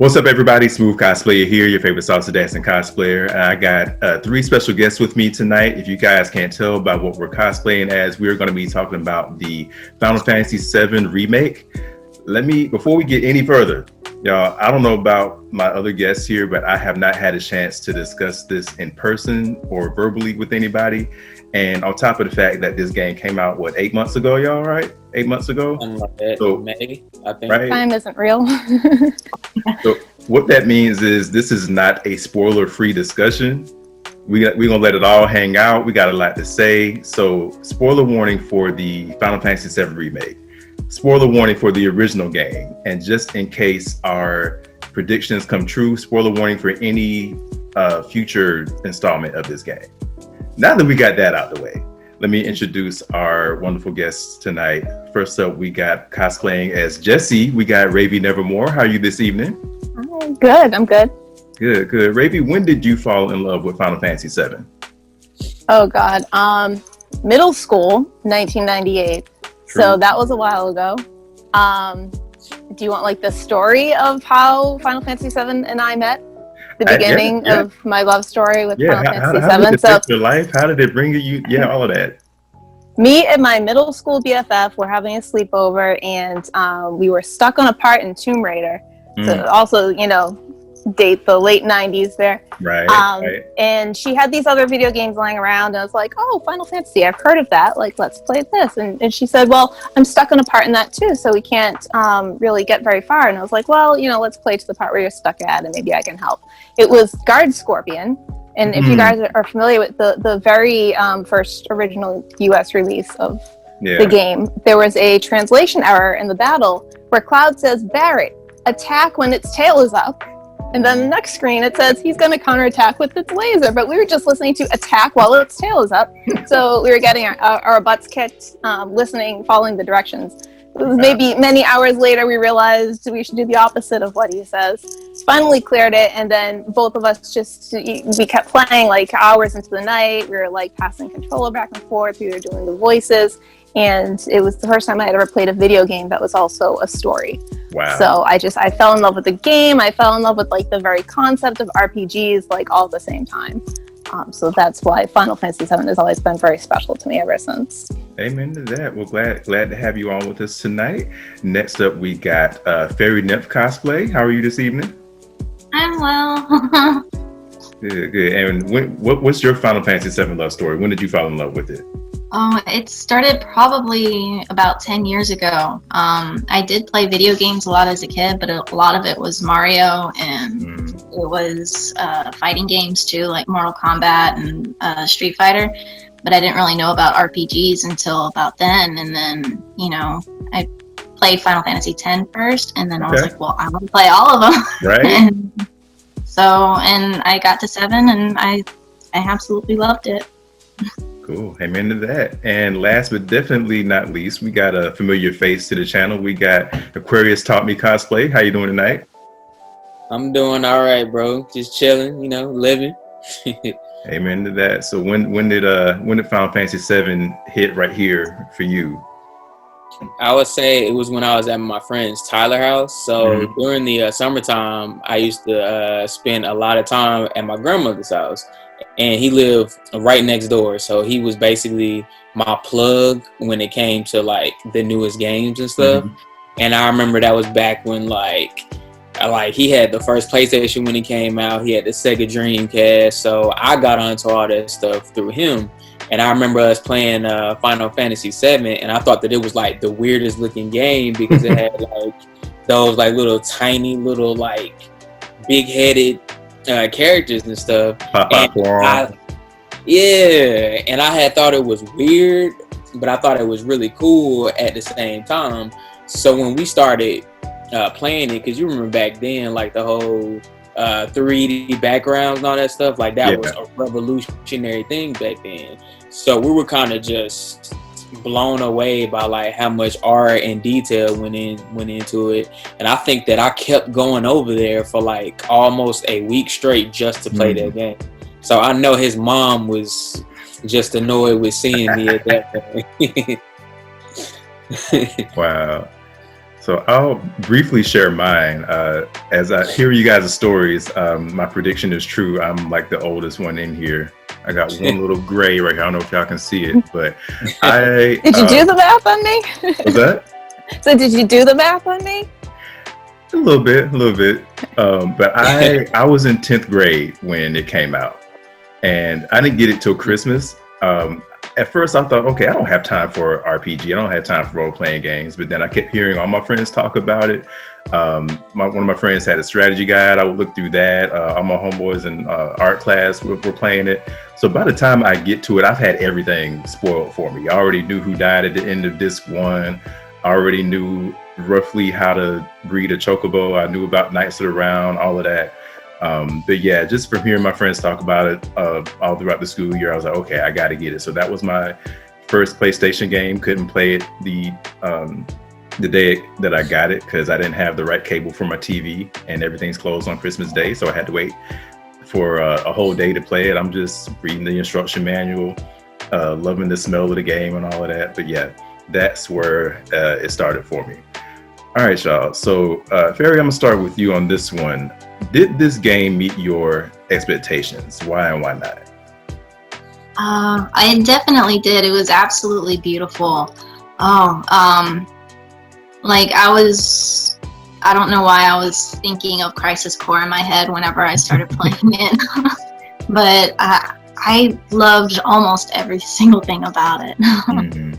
What's up, everybody? Smooth Cosplayer here, your favorite salsa dancing cosplayer. I got three special guests with me tonight. If you guys can't tell by what we're cosplaying as, we're going to be talking about the Final Fantasy VII Remake. Before we get any further, y'all, I don't know about my other guests here, but I have not had a chance to discuss this in person or verbally with anybody. And on top of the fact that this game came out, 8 months ago, y'all, right? 8 months ago? So, May, I think. Right? Time isn't real. So what that means is this is not a spoiler-free discussion. We're gonna let it all hang out. We got a lot to say. So spoiler warning for the Final Fantasy VII Remake. Spoiler warning for the original game. And just in case our predictions come true, spoiler warning for any future installment of this game. Now that we got that out the way, let me introduce our wonderful guests tonight. First up, we got cosplaying as Jessie. We got Ravy Nevermore. How are you this evening? Good, I'm good. Good. Ravy, when did you fall in love with Final Fantasy VII? Oh God, middle school, 1998. True. So that was a while ago. Do you want the story of how Final Fantasy VII and I met? The beginning of my love story with Final Fantasy VII. How did it affect your life? How did it bring you? Yeah, all of that. Me and my middle school BFF were having a sleepover, and we were stuck on a part in Tomb Raider. So also, date the late 90s there. Right, right. And she had these other video games lying around, and I was like, oh, Final Fantasy, I've heard of that. Let's play this. And she said, well, I'm stuck on a part in that too, so we can't really get very far. And I was like, well, let's play to the part where you're stuck at, and maybe I can help. It was Guard Scorpion. And if you guys are familiar with the very first original US release of the game, there was a translation error in the battle where Cloud says, Barret, attack when its tail is up. And then the next screen, it says he's going to counterattack with its laser. But we were just listening to attack while its tail is up. So we were getting our butts kicked, listening, following the directions. It was maybe many hours later, we realized we should do the opposite of what he says. Finally cleared it. And then both of us we kept playing hours into the night. We were passing controller back and forth. We were doing the voices. And it was the first time I had ever played a video game that was also a story. Wow. So I fell in love with the game. I fell in love with the very concept of RPGs all at the same time. So that's why Final Fantasy VII has always been very special to me ever since. Amen to that. Well, glad to have you on with us tonight. Next up, we got Faerie Nymph Cosplay. How are you this evening? I'm well. Good. And what's your Final Fantasy VII love story? When did you fall in love with it? It started probably about 10 years ago. I did play video games a lot as a kid, but a lot of it was Mario, and it was fighting games too, like Mortal Kombat and Street Fighter. But I didn't really know about RPGs until about then. And then, I played Final Fantasy X first, and then I was like, well, I want to play all of them. Right. and I got to 7, and I absolutely loved it. Cool. Amen to that. And last but definitely not least, we got a familiar face to the channel. We got Aquarius Taught Me Cosplay. How you doing tonight? I'm doing all right, bro. Just chilling, living. Amen to that. So when did Final Fantasy VII hit right here for you? I would say it was when I was at my friend's Tyler house. So during the summertime, I used to spend a lot of time at my grandmother's house. And he lived right next door, so he was basically my plug when it came to the newest games and stuff. And I remember that was back when he had the first PlayStation when it came out. He had the Sega Dreamcast, so I got onto all that stuff through him. And I remember us playing Final Fantasy VII, and I thought that it was the weirdest looking game because it had those little tiny little big headed characters and stuff. And I had thought it was weird, but I thought it was really cool at the same time. So when we started playing it, because you remember back then, the whole 3D backgrounds and all that stuff, that was a revolutionary thing back then. So we were kind of just blown away by how much art and detail went into it. And I think that I kept going over there for almost a week straight just to play that game. So I know his mom was just annoyed with seeing me at that point. Wow. So I'll briefly share mine. As I hear you guys' stories, my prediction is true. I'm like the oldest one in here. I got one little gray right here. I don't know if y'all can see it, but I... Did you do the math on me? Was that? So did you do the math on me? A little bit. But I was in 10th grade when it came out, and I didn't get it till Christmas. At first I thought, okay, I don't have time for RPG. I don't have time for role-playing games. But then I kept hearing all my friends talk about it. One of my friends had a strategy guide. I would look through that. All my homeboys in art class were playing it. So by the time I get to it, I've had everything spoiled for me. I already knew who died at the end of disc 1. I already knew roughly how to breed a chocobo. I knew about Knights of the Round, all of that. But yeah, just from hearing my friends talk about it all throughout the school year, I was like, okay, I got to get it. So that was my first PlayStation game. Couldn't play it the day that I got it because I didn't have the right cable for my TV, and everything's closed on Christmas Day. So I had to wait for a whole day to play it. I'm just reading the instruction manual, loving the smell of the game and all of that. But yeah, that's where it started for me. All right, y'all. So Faerie, I'm gonna start with you on this one. Did this game meet your expectations? Why and why not? I definitely did. It was absolutely beautiful. Like I don't know why I was thinking of Crisis Core in my head whenever I started playing it, but I loved almost every single thing about it. Mm-hmm.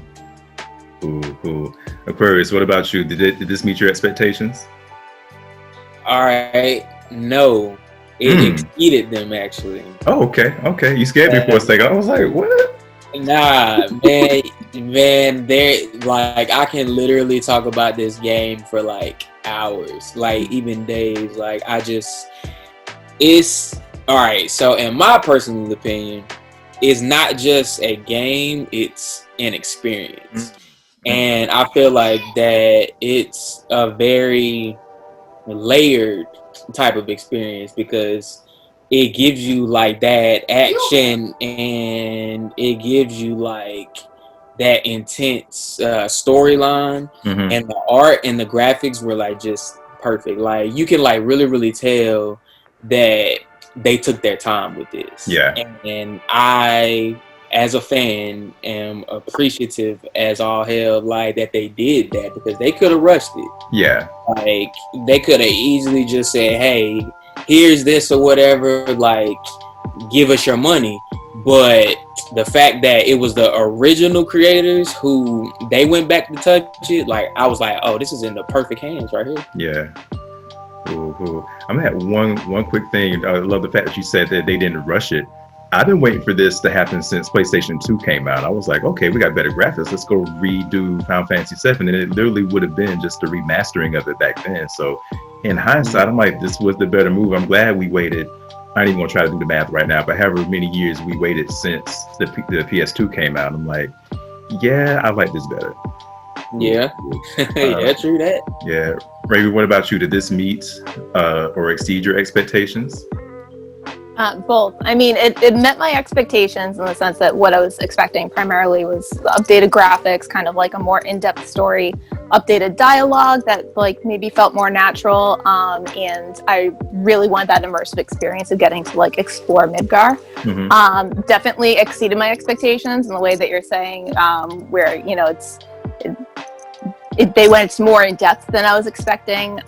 Cool. Aquarius, what about you? Did this meet your expectations? All right, no, it exceeded them actually. Oh, okay. You scared me for a second. I was like, what? Nah, man, there, like, I can literally talk about this game for like hours, like even days. Like, it's all right. So, in my personal opinion, it's not just a game; it's an experience. And I feel like that it's a very layered type of experience because it gives you like that action and it gives you like that intense storyline, and the art and the graphics were like just perfect. Like you can like really tell that they took their time with this. Yeah. And I, as a fan, am appreciative as all hell, like that they did that because they could have rushed it. Yeah. Like they could have easily just said, "Hey, here's this or whatever. Like, give us your money." But the fact that it was the original creators who they went back to touch it, like I was like, "Oh, this is in the perfect hands right here." Yeah. Cool. I'm gonna have one quick thing. I love the fact that you said that they didn't rush it. I've been waiting for this to happen since PlayStation 2 came out. I was like, okay, we got better graphics. Let's go redo Final Fantasy VII. And it literally would have been just a remastering of it back then. So in hindsight, I'm like, this was the better move. I'm glad we waited. I ain't even gonna try to do the math right now, but however many years we waited since the PS2 came out, I'm like, yeah, I like this better. Yeah. Yeah, true that. Yeah. Ravy, what about you? Did this meet or exceed your expectations? Both. I mean, it met my expectations in the sense that what I was expecting primarily was updated graphics, kind of like a more in-depth story, updated dialogue that like maybe felt more natural, and I really wanted that immersive experience of getting to like explore Midgar. Definitely exceeded my expectations in the way that you're saying, where you know they went more in depth than I was expecting.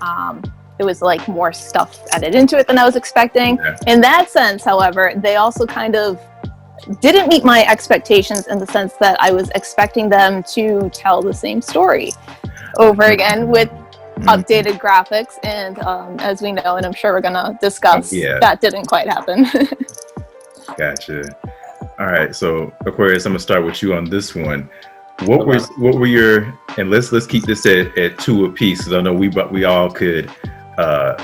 It was like more stuff added into it than I was expecting. Yeah. In that sense, however, they also kind of didn't meet my expectations in the sense that I was expecting them to tell the same story over again with updated graphics. And as we know, and I'm sure we're going to discuss, that didn't quite happen. Gotcha. All right. So Aquarius, I'm going to start with you on this one. What were your, and let's keep this at two apiece, because I know we all could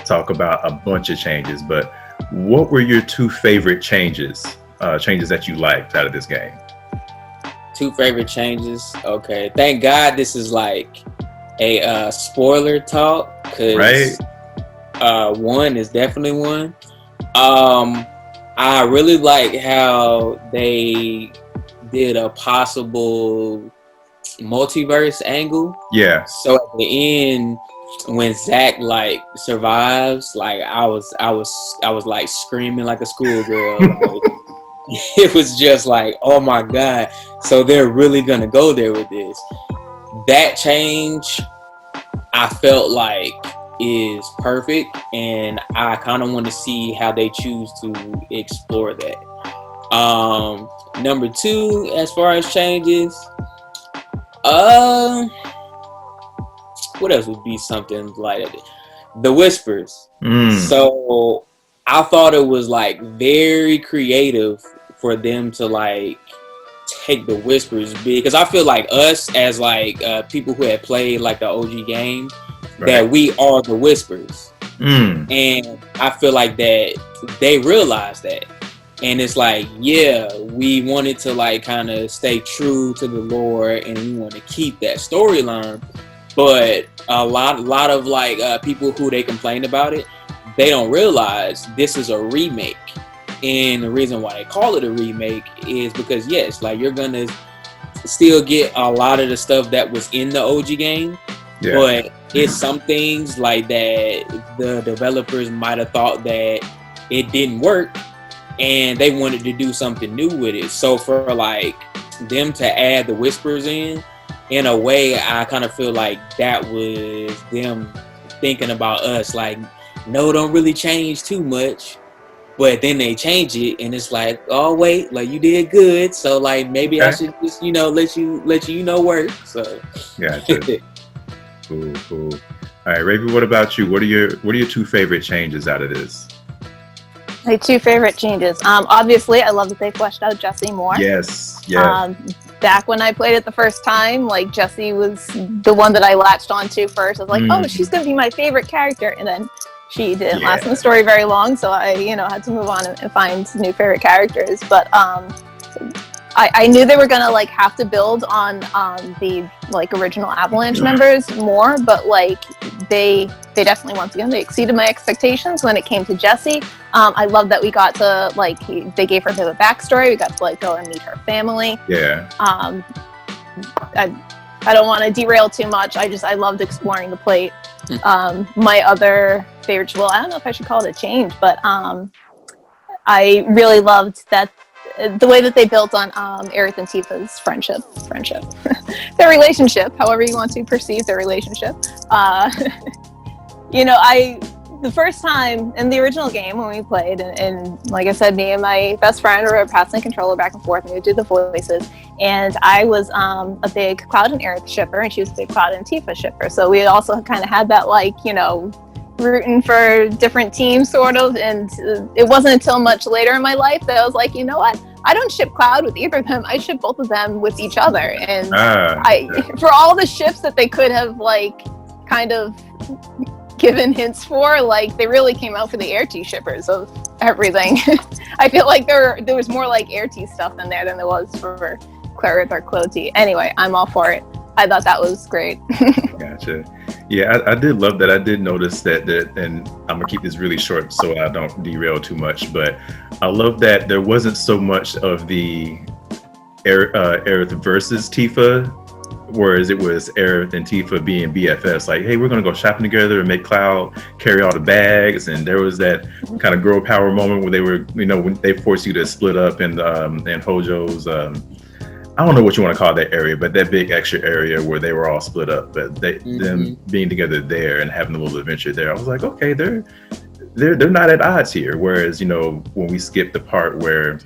talk about a bunch of changes, but what were your two favorite changes that you liked out of this game? Two favorite changes. Okay, thank God this is like a spoiler talk, because one is definitely one. I really like how they did a possible multiverse angle. Yeah. So at the end, when Zach like survives, like I was like screaming like a schoolgirl. Like, it was just like, oh my god! So they're really gonna go there with this. That change, I felt like, is perfect, and I kind of want to see how they choose to explore that. Number two, as far as changes, what else would be something like the whispers? So I thought it was like very creative for them to like take the whispers big, because I feel like us as like people who had played like the OG game, that we are the whispers, and I feel like that they realized that, and it's like, yeah, we wanted to like kind of stay true to the lore, and we want to keep that storyline, but a lot of like people who they complain about it, they don't realize this is a remake. And the reason why they call it a remake is because, yes, like you're gonna still get a lot of the stuff that was in the OG game, but it's some things like that the developers might have thought that it didn't work, and they wanted to do something new with it. So for like them to add the whispers in a way, I kind of feel like that was them thinking about us, like, no, don't really change too much. But then they change it, and it's like, oh wait, like you did good, so like maybe I should just let you work. So gotcha. Cool. All right, Ravy, what about you? What are your two favorite changes out of this? My two favorite changes. Obviously, I love that they fleshed out Jessie more. Yes. Yeah. Back when I played it the first time, like Jessie was the one that I latched onto first. I was like, oh, she's gonna be my favorite character, and then she didn't last in the story very long, so I, had to move on and find new favorite characters. But I knew they were gonna like have to build on the like original Avalanche members more, but like they definitely, once again, they exceeded my expectations when it came to Jessie. I love that we got to like they gave her a bit of a backstory. We got to like go and meet her family. Yeah. I don't want to derail too much. I loved exploring the plate. My other favorite, well, I don't know if I should call it a change, but I really loved that the way that they built on Aerith and Tifa's friendship, their relationship, however you want to perceive their relationship. The first time in the original game when we played, and like I said, me and my best friend were passing the controller back and forth, and we would do the voices. And I was a big Cloud and Aerith shipper, and she was a big Cloud and Tifa shipper. So we also kind of had that, like, rooting for different teams, sort of. And it wasn't until much later in my life that I was like, you know what? I don't ship Cloud with either of them. I ship both of them with each other. And for all the ships that they could have, like, kind of given hints for, like, they really came out for the Air T shippers of everything. I feel like there was more like Air T stuff in there than there was for Clarith or Clo T. Anyway, I'm all for it. I thought that was great. Gotcha. Yeah, I did love that. I did notice that, and I'm gonna keep this really short so I don't derail too much, but I love that there wasn't so much of the Aerith versus Tifa, whereas it was Aerith and Tifa being BFFs, like, hey, we're gonna go shopping together and make Cloud carry all the bags. And there was that kind of girl power moment where they were, when they forced you to split up in Hojo's, I don't know what you want to call that area, but that big extra area where they were all split up. But them being together there and having a little adventure there, I was like, okay, they're not at odds here. Whereas, when we skipped the part where,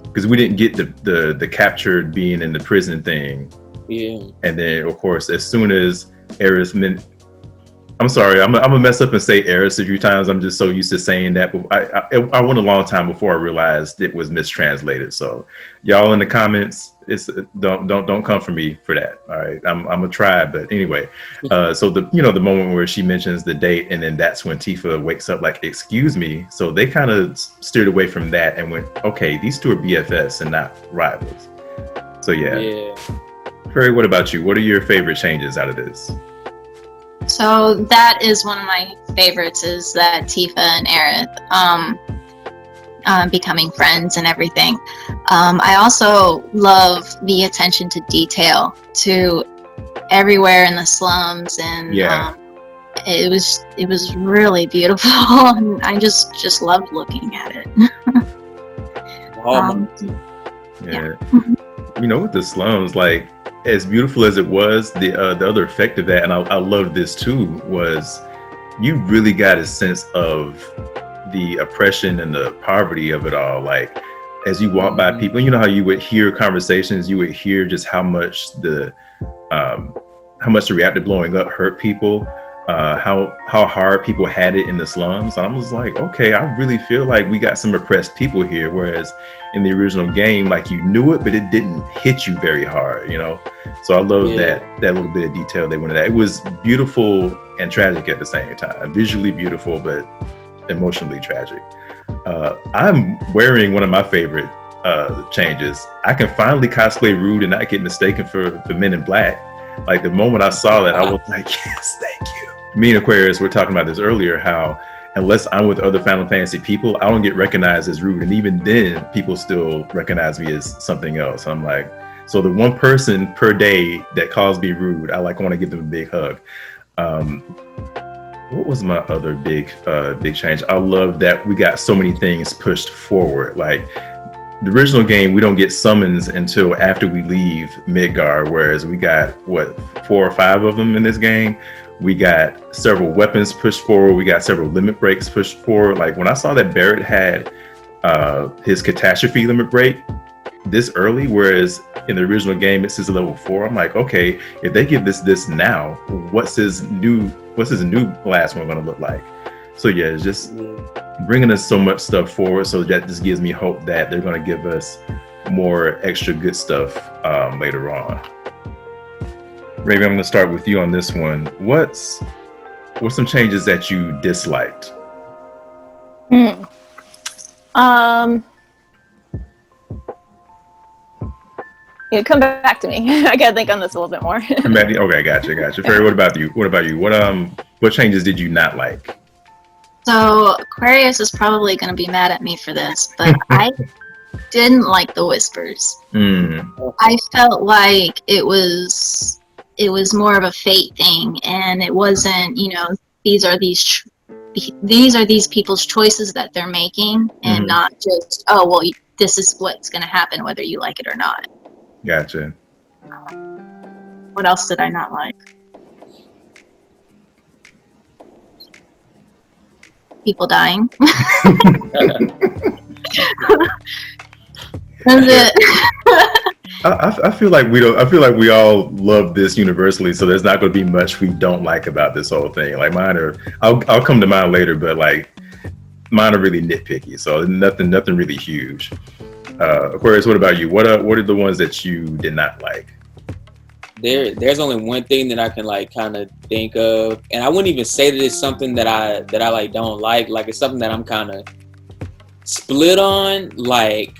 because we didn't get the captured being in the prison thing. Yeah. And then, of course, as soon as Aerith, I'm sorry, I'm gonna mess up and say Aerith a few times. I'm just so used to saying that. But I went a long time before I realized it was mistranslated. So, y'all in the comments, don't come for me for that. All right, I'm gonna try, but anyway. So the moment where she mentions the date, and then that's when Tifa wakes up like, excuse me. So they kind of steered away from that and went, okay, these two are BFFs and not rivals. So yeah. Faerie, what about you? What are your favorite changes out of this? So that is one of my favorites, is that Tifa and Aerith becoming friends and everything. I also love the attention to detail to everywhere in the slums, and it was really beautiful, and I just loved looking at it. Yeah. You know, with the slums, like as beautiful as it was, the other effect of that, and I love this too, was you really got a sense of the oppression and the poverty of it all. Like as you walk by people, you know how you would hear conversations, you would hear just how much the reactor blowing up hurt people, how hard people had it in the slums. I was like, okay, I really feel like we got some oppressed people here, whereas in the original game, like you knew it, but it didn't hit you very hard, you know? So I love that little bit of detail they went into that. It was beautiful and tragic at the same time. Visually beautiful, but emotionally tragic. I'm wearing one of my favorite changes. I can finally cosplay Rude and not get mistaken for the Men in Black. Like the moment I saw that, I was like, yes, thank you. Me and Aquarius were talking about this earlier, how unless I'm with other Final Fantasy people, I don't get recognized as Rude. And even then, people still recognize me as something else. I'm like, so the one person per day that calls me Rude, I like want to give them a big hug. What was my other big change? I love that we got so many things pushed forward. Like the original game, we don't get summons until after we leave Midgar, whereas we got, 4 or 5 of them in this game. We got several weapons pushed forward. We got several limit breaks pushed forward. Like when I saw that Barrett had his catastrophe limit break this early, whereas in the original game it says level 4, I'm like, okay, if they give this now, what's his new last one gonna look like? So yeah, it's just bringing us so much stuff forward, so that just gives me hope that they're going to give us more extra good stuff later on. Ravy, I'm going to start with you on this one. What's some changes that you disliked? Yeah, come back to me. I gotta think on this a little bit more. Okay, gotcha. Faerie, what about you? What changes did you not like? So Aquarius is probably going to be mad at me for this, but I didn't like the whispers. I felt like it was more of a fate thing, and it wasn't, you know, these are these people's choices that they're making, and not just, oh well, this is what's going to happen whether you like it or not. Gotcha. What else did I not like? People dying. That's it. I feel like we all love this universally, so there's not going to be much we don't like about this whole thing. Like mine are, I'll come to mine later, but like mine are really nitpicky, so nothing really huge. Aquarius, what about you? What are the ones that you did not like? There's only one thing that I can like kind of think of, and I wouldn't even say that it's something that I like don't like. Like it's something that I'm kind of split on. Like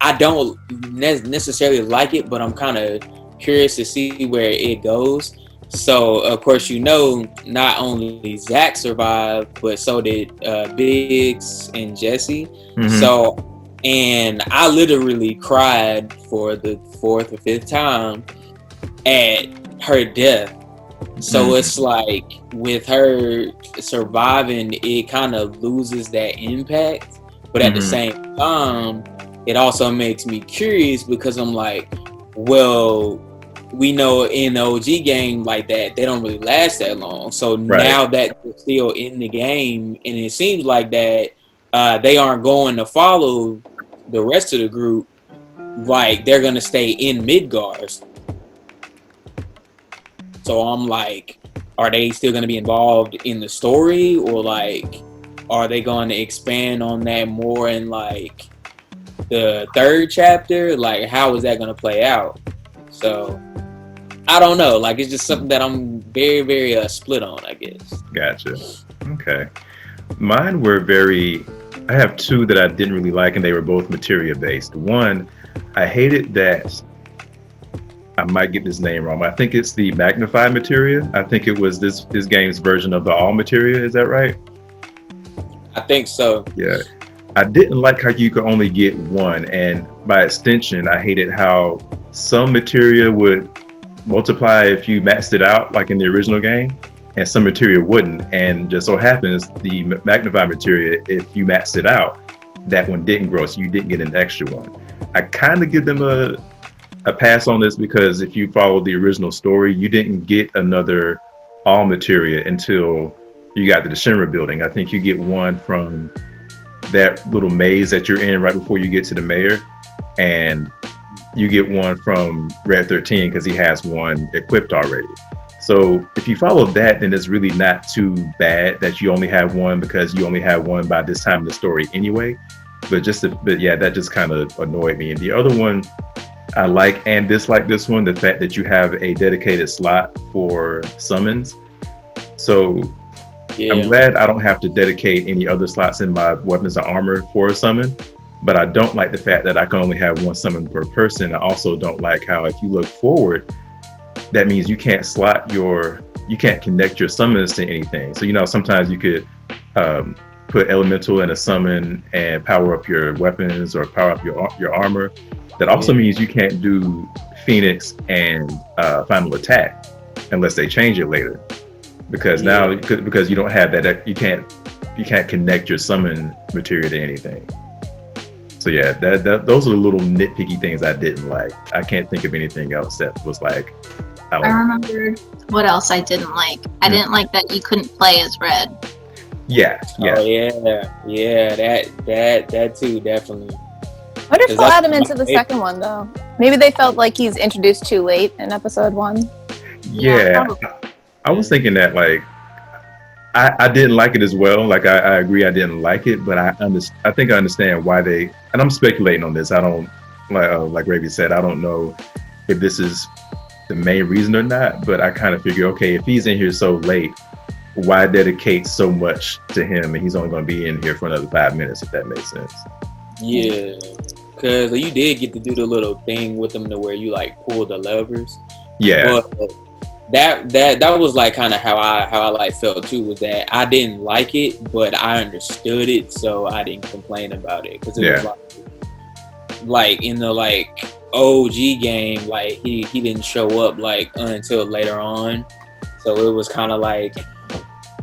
I don't necessarily like it, but I'm kind of curious to see where it goes. So of course, you know, not only Zach survived, but so did Biggs and Jesse. So, and I literally cried for the 4th or 5th time at her death. So it's like with her surviving, it kind of loses that impact, but at the same time it also makes me curious, because I'm like, well, we know in the OG game like that they don't really last that long, so now that they're still in the game and it seems like that they aren't going to follow the rest of the group, like they're gonna stay in Midgard. So I'm like, are they still going to be involved in the story, or like, are they going to expand on that more in like the 3rd chapter? Like, how is that going to play out? So I don't know. Like, it's just something that I'm very, very split on, I guess. Gotcha. Okay. Mine were I have 2 that I didn't really like, and they were both materia based. One, I hated that, I might get this name wrong, but I think it's the magnified materia. I think it was this game's version of the all materia. Is that right? I think so. Yeah. I didn't like how you could only get one, and by extension, I hated how some materia would multiply if you maxed it out, like in the original game, and some materia wouldn't. And just so happens, the magnified materia, if you maxed it out, that one didn't grow, so you didn't get an extra one. I kind of give them a pass on this because if you follow the original story, you didn't get another all materia until you got to the Shimmer building. I think you get one from that little maze that you're in right before you get to the mayor, and you get one from Red 13 because he has one equipped already. So if you follow that, then it's really not too bad that you only have one, because you only have one by this time in the story anyway. But yeah, that just kind of annoyed me. And the other one, I like and dislike this one, the fact that you have a dedicated slot for summons. So yeah. I'm glad I don't have to dedicate any other slots in my weapons and armor for a summon, but I don't like the fact that I can only have one summon per person. I also don't like how if you look forward, that means you can't connect your summons to anything. So, sometimes you could put elemental in a summon and power up your weapons or power up your armor. That also means you can't do Phoenix and Final Attack unless they change it later. Because now, because you don't have that, you can't connect your summon materia to anything. So yeah, those are the little nitpicky things I didn't like. I can't think of anything else that was like. I remembered what else I didn't like. I didn't like that you couldn't play as Red. Yeah. Oh yeah, that too, definitely. I wonder if they'll add him into the second one though. Maybe they felt like he's introduced too late in episode 1. Yeah, I was thinking that like I didn't like it as well. Like I agree I didn't like it, but I think I understand why they. And I'm speculating on this. I don't like Ravy said. I don't know if this is the main reason or not. But I kind of figure, okay, if he's in here so late, why dedicate so much to him? And he's only going to be in here for another 5 minutes, if that makes sense. Yeah, because you did get to do the little thing with him to where you like pull the levers. Yeah. But that was like kind of how I like felt too, was that I didn't like it, but I understood it, so I didn't complain about it, because it was like in the like OG game, like he didn't show up like until later on, so it was kind of like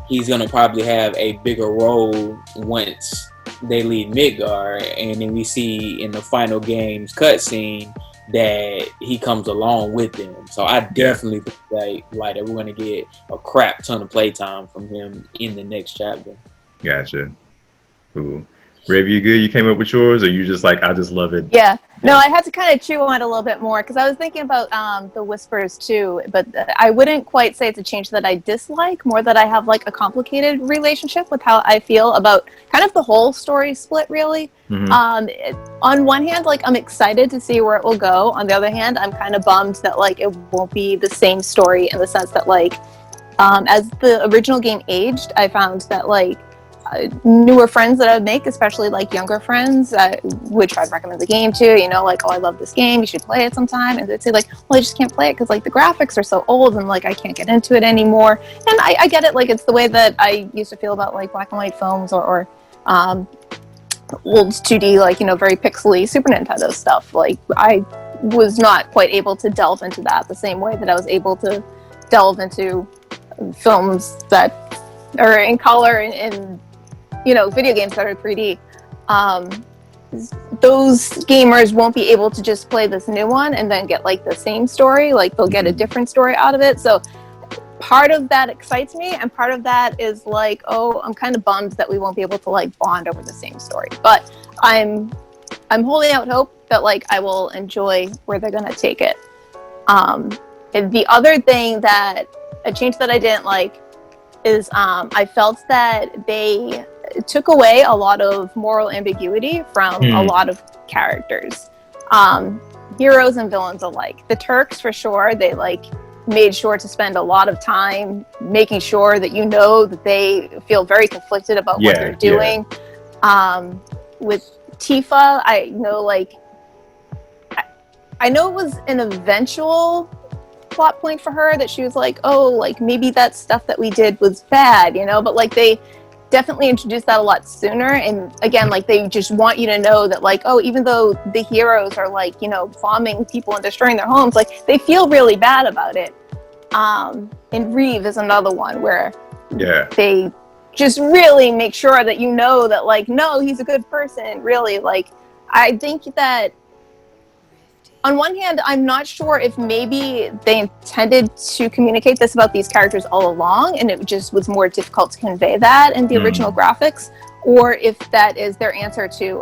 he's gonna probably have a bigger role once they leave Midgard, and then we see in the final game's cutscene that he comes along with them. So I definitely think like that we're gonna get a crap ton of playtime from him in the next chapter. Gotcha. Cool. Ravy, you good? You came up with yours, or you just like, I just love it? Yeah. No, I had to kind of chew on it a little bit more, because I was thinking about the Whispers too, but I wouldn't quite say it's a change that I dislike, more that I have like a complicated relationship with how I feel about kind of the whole story split, really. Mm-hmm. On one hand, like I'm excited to see where it will go. On the other hand, I'm kind of bummed that like it won't be the same story, in the sense that like as the original game aged, I found that like newer friends that I would make, especially like younger friends, I would try to recommend the game to, like, oh, I love this game, you should play it sometime, and they'd say like, well, I just can't play it because like the graphics are so old and like I can't get into it anymore. And I get it, like it's the way that I used to feel about like black and white films or old 2D, like, very pixely Super Nintendo stuff. Like I was not quite able to delve into that the same way that I was able to delve films that are in color and video games that are 3D. Those gamers won't be able to just play this new one and then get like the same story. Like they'll get a different story out of it. So part of that excites me, and part of that is like, oh, I'm kind of bummed that we won't be able to like bond over the same story. But I'm holding out hope that like I will enjoy where they're gonna take it. And the other thing that a change that I didn't like is I felt that they took away a lot of moral ambiguity from a lot of characters, heroes and villains alike. The Turks, for sure, they like made sure to spend a lot of time making sure that that they feel very conflicted about what they're doing. With Tifa, I know it was an eventual plot point for her that she was like, oh, like maybe that stuff that we did was bad, but like they definitely introduced that a lot sooner. And again, like, they just want you to know that, like, oh, even though the heroes are, like, you know, bombing people and destroying their homes, like, they feel really bad about it. And Reeve is another one where they just really make sure that you know that, like, no, he's a good person, really. Like, I think that on one hand, I'm not sure if maybe they intended to communicate this about these characters all along, and it just was more difficult to convey that in the original graphics, or if that is their answer to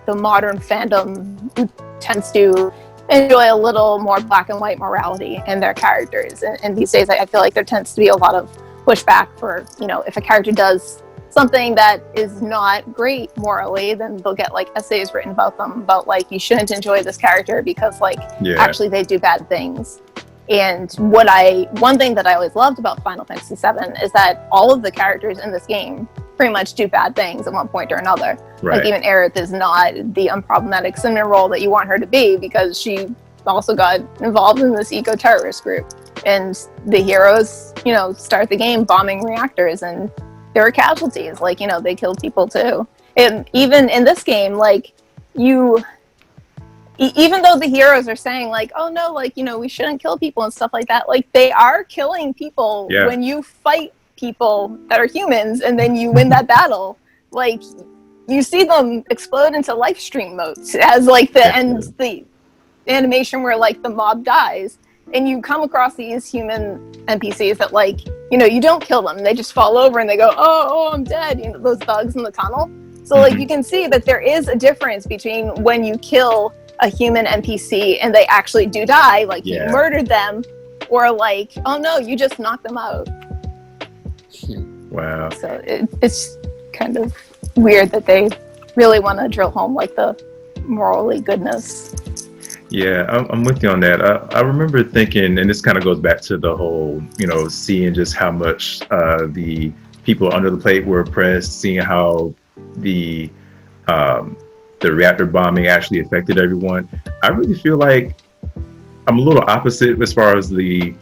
the modern fandom, who tends to enjoy a little more black and white morality in their characters. And these days, I feel like there tends to be a lot of pushback for, you know, if a character does something that is not great morally, then they'll get, like, essays written about them about, like, you shouldn't enjoy this character because, like, actually they do bad things. And one thing that I always loved about Final Fantasy VII is that all of the characters in this game pretty much do bad things at one point or another. Like, even Aerith is not the unproblematic cinnamon roll that you want her to be, because she also got involved in this eco-terrorist group. And the heroes, you know, start the game bombing reactors, and there are casualties. Like, you know, they kill people too. And even in this game, like, even though the heroes are saying, like, oh no, like, you know, we shouldn't kill people and stuff like that, like, they are killing people when you fight people that are humans, and then you win that battle. Like, you see them explode into live stream modes as, like, the the animation where, like, the mob dies. And you come across these human NPCs that, like, you know, you don't kill them. They just fall over and they go, oh, I'm dead. You know, those thugs in the tunnel. So, like, you can see that there is a difference between when you kill a human NPC and they actually do die, like, you murdered them, or, like, oh no, you just knocked them out. Wow. So it's kind of weird that they really want to drill home, like, the morally goodness. Yeah, I'm with you on that. I remember thinking, and this kind of goes back to the whole, you know, seeing just how much the people under the plate were oppressed, seeing how the reactor bombing actually affected everyone. I really feel like I'm a little opposite as far as the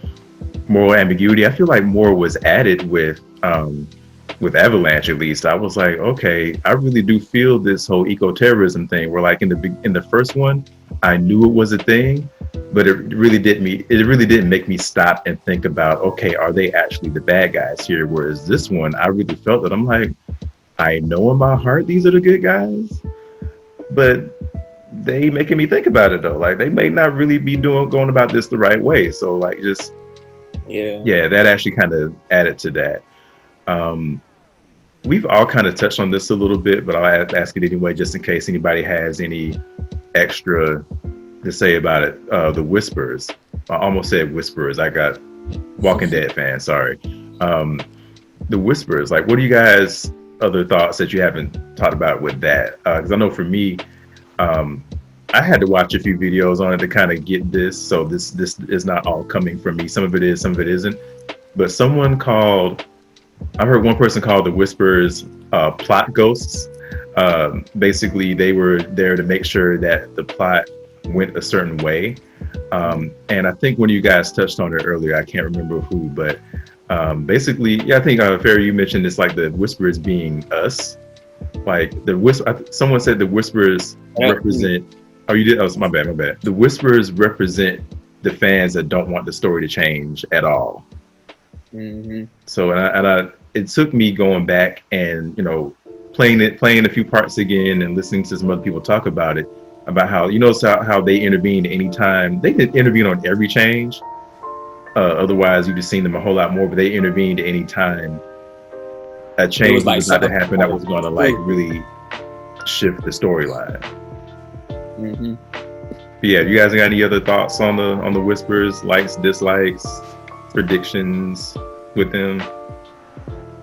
moral ambiguity. I feel like more was added with Avalanche, at least. I was like, okay, I really do feel this whole eco-terrorism thing, where, like, in the first one, I knew it was a thing, but it really didn't make me stop and think about, okay, are they actually the bad guys here? Whereas this one, I really felt that I'm like, I know in my heart these are the good guys, but they making me think about it though. Like, they may not really be going about this the right way. So, like, just that actually kind of added to that. We've all kind of touched on this a little bit, but I'll ask it anyway, just in case anybody has any extra to say about it. The Whispers. I almost said Whisperers. I got Walking Dead fan, sorry. The Whispers, like, what are you guys' other thoughts that you haven't talked about with that? Because I know for me, I had to watch a few videos on it to kind of get this, so this is not all coming from me. Some of it is, some of it isn't. But I heard one person call the Whispers plot ghosts. Basically, they were there to make sure that the plot went a certain way. And I think one of you guys touched on it earlier, I can't remember who, but basically, I think Faerie, you mentioned it's like the Whispers being us. Like, someone said the Whispers represent. Oh, you did? Oh, my bad. The Whispers represent the fans that don't want the story to change at all. Mm-hmm. So, it took me going back and, you know, playing a few parts again and listening to some other people talk about it, about how, you know, how they intervene anytime. They didn't intervene on every change. Otherwise, you'd have seen them a whole lot more, but they intervened any time a change was about to happen that was going to, like, really shift the storyline. Mm-hmm. Yeah, you guys got any other thoughts on the Whispers, likes, dislikes, predictions with them?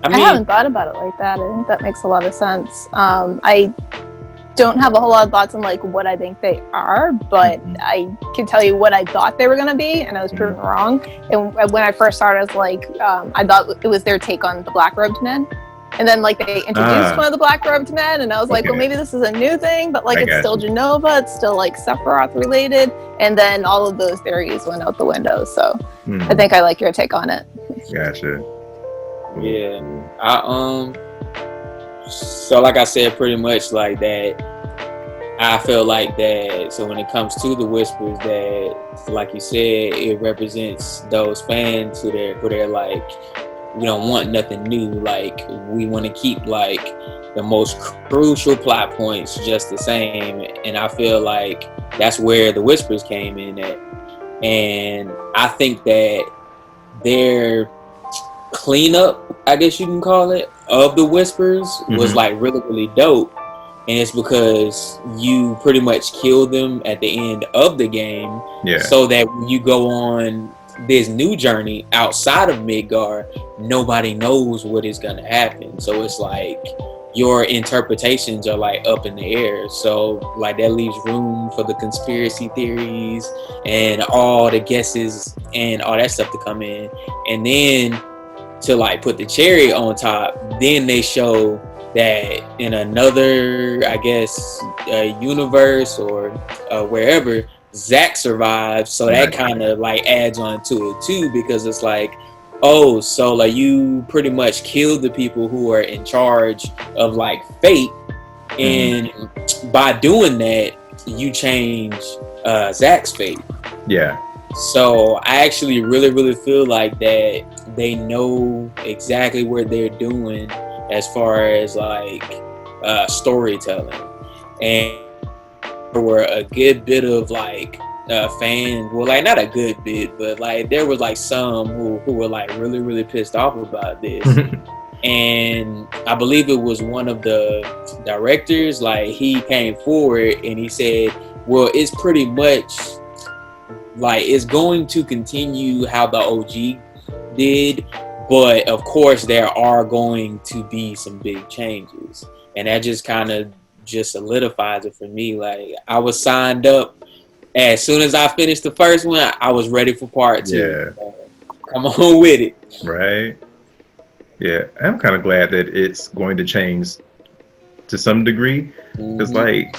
I haven't thought about it like that. I think that makes a lot of sense. I don't have a whole lot of thoughts on, like, what I think they are, but I can tell you what I thought they were going to be, and I was proven wrong. And when I first started, I was like, I thought it was their take on the Black-Robed Men. And then, like, they introduced one of the Black-Robed Men, and I was like, well, maybe this is a new thing, but, like, it's still Genova, it's still, like, Sephiroth related, and then all of those theories went out the window. So I think I like your take on it. Gotcha. Yeah, So like I said, pretty much like that. I feel like that. So when it comes to the whispers, that like you said, it represents those fans who they're like, we don't want nothing new. Like we want to keep like the most crucial plot points just the same. And I feel like that's where the whispers came in at. And I think that their cleanup, I guess you can call it, of the whispers was like really, really dope. And it's because you pretty much kill them at the end of the game, so that when you go on this new journey outside of Midgar, nobody knows what is gonna happen. So it's like your interpretations are like up in the air. So like that leaves room for the conspiracy theories and all the guesses and all that stuff to come in. And then to like put the cherry on top, then they show that in another, I guess, universe or wherever, Zack survives. So that kind of like adds on to it too, because it's like, oh, so like you pretty much killed the people who are in charge of like fate, and by doing that, you change Zack's fate. Yeah. So I actually really, really feel like that they know exactly what they're doing as far as like storytelling. And there were a good bit of like fans, well, like not a good bit, but like there was like some who were like really, really pissed off about this. And I believe it was one of the directors, like he came forward and he said, well, it's pretty much like it's going to continue how the OG did, but of course there are going to be some big changes. And that just kind of just solidifies it for me. Like I was signed up as soon as I finished the first one, I was ready for part two. Come on with it. Right. Yeah, I'm kind of glad that it's going to change to some degree. It's like,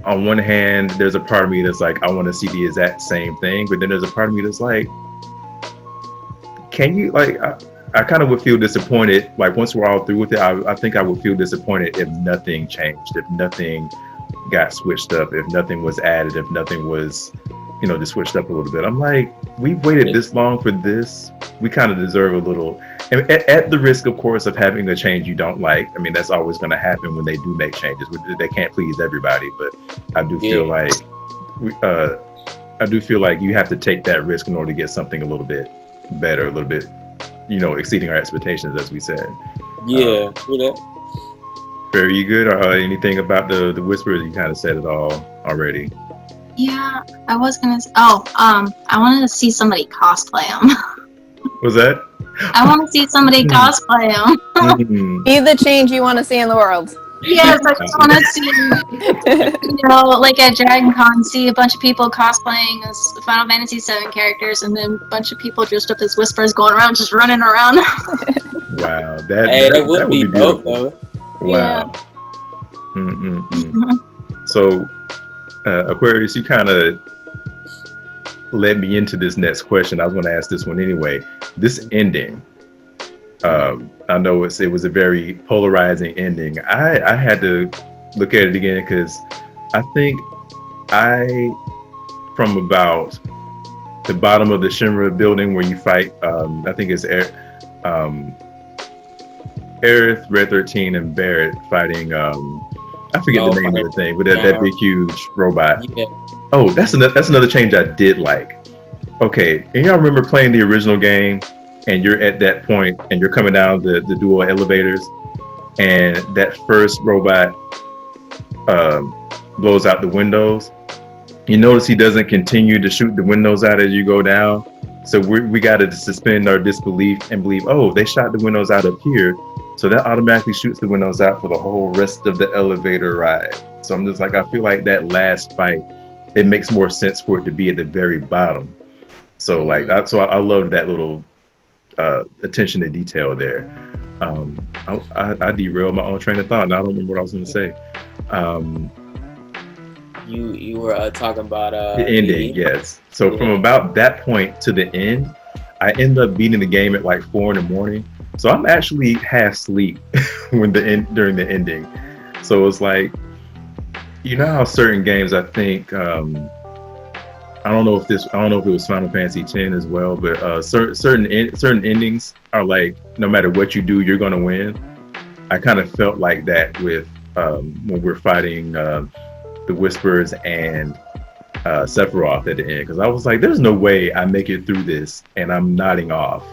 on one hand, there's a part of me that's like, I want to see the exact same thing, but then there's a part of me that's like, can you, like, I kind of would feel disappointed, like once we're all through with it, I think I would feel disappointed if nothing changed, if nothing got switched up, if nothing was added, if nothing was, you know, just switched up a little bit. I'm like, we've waited this long for this. We kind of deserve a little, and at the risk, of course, of having a change you don't like. I mean, that's always going to happen when they do make changes. They can't please everybody, but I do feel like you have to take that risk in order to get something a little bit better, a little bit, you know, exceeding our expectations, as we said. Yeah, true that. Very good. Anything about the whispers? You kind of said it all already. Yeah, I was gonna. I wanted to see somebody cosplay them. Was that? I want to see somebody cosplay them. Be the change you want to see in the world. Yes, I just want to see, you know, like at Dragon Con, see a bunch of people cosplaying as Final Fantasy VII characters, and then a bunch of people dressed up as whispers going around, just running around. Wow, that would be beautiful. Dope, wow. Yeah. So, Aquarius, you kind of led me into this next question. I was going to ask this one anyway. This ending, I know it was a very polarizing ending. I had to look at it again because I think from about the bottom of the Shinra building where you fight, I think it's Aerith, Red 13, and Barrett fighting, I forget the name of the thing, but that big huge robot. Yeah. Oh, that's another change I did like. Okay, and y'all remember playing the original game, and you're at that point, and you're coming down the dual elevators, and that first robot blows out the windows. You notice he doesn't continue to shoot the windows out as you go down. So we got to suspend our disbelief and believe, oh, they shot the windows out up here. So that automatically shoots the windows out for the whole rest of the elevator ride. So I'm just like, I feel like that last fight, it makes more sense for it to be at the very bottom. So like, I love that little attention to detail there. I derailed my own train of thought, and I don't remember what I was going to say. You were talking about the ending, yes. So from about that point to the end, I ended up beating the game at like 4 a.m, So I'm actually half asleep during the ending. So it's like, you know how certain games, I think, I don't know if it was Final Fantasy X as well, but certain endings are like, no matter what you do, you're gonna win. I kind of felt like that with when we're fighting the Whispers and Sephiroth at the end, because I was like, there's no way I make it through this and I'm nodding off.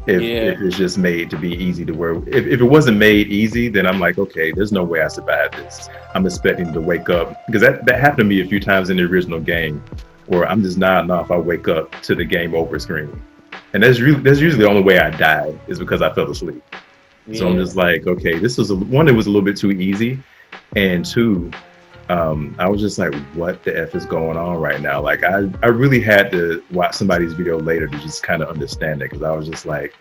If it's just made to be easy to where if it wasn't made easy, then I'm like, okay, there's no way I survive this. I'm expecting to wake up, because that happened to me a few times in the original game, where I'm just nodding off. I wake up to the game over screen, and that's usually the only way I die is because I fell asleep. Yeah. So I'm just like, okay, this was one that was a little bit too easy, and two, I was just like, what the F is going on right now? Like, I really had to watch somebody's video later to just kind of understand it, because I was just like,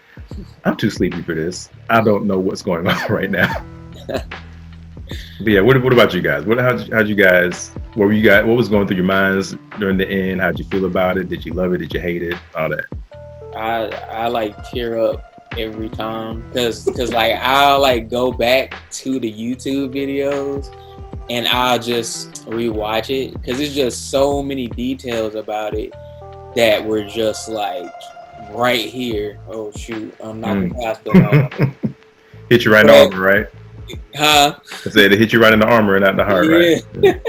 I'm too sleepy for this. I don't know what's going on right now. But yeah, what about you guys? How'd you guys, what was going through your minds during the end? How'd you feel about it? Did you love it? Did you hate it? All that. I like tear up every time, because like I'll like go back to the YouTube videos and I'll just rewatch it, because there's just so many details about it that were just like right here. Oh shoot, I'm not past the hit you right in the armor, right? Huh? I said it hit you right in the armor and not the heart, right? Yeah.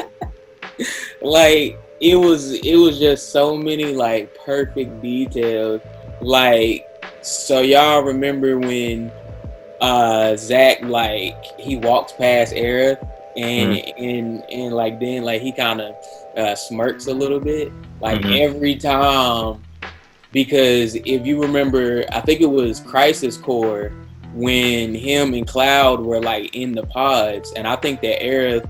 Like it was just so many like perfect details. Like, so y'all remember when Zach, like, he walks past Aerith and like then like he kind of smirks a little bit, like every time, because if you remember, I think it was Crisis Core when him and Cloud were like in the pods, and I think that Aerith,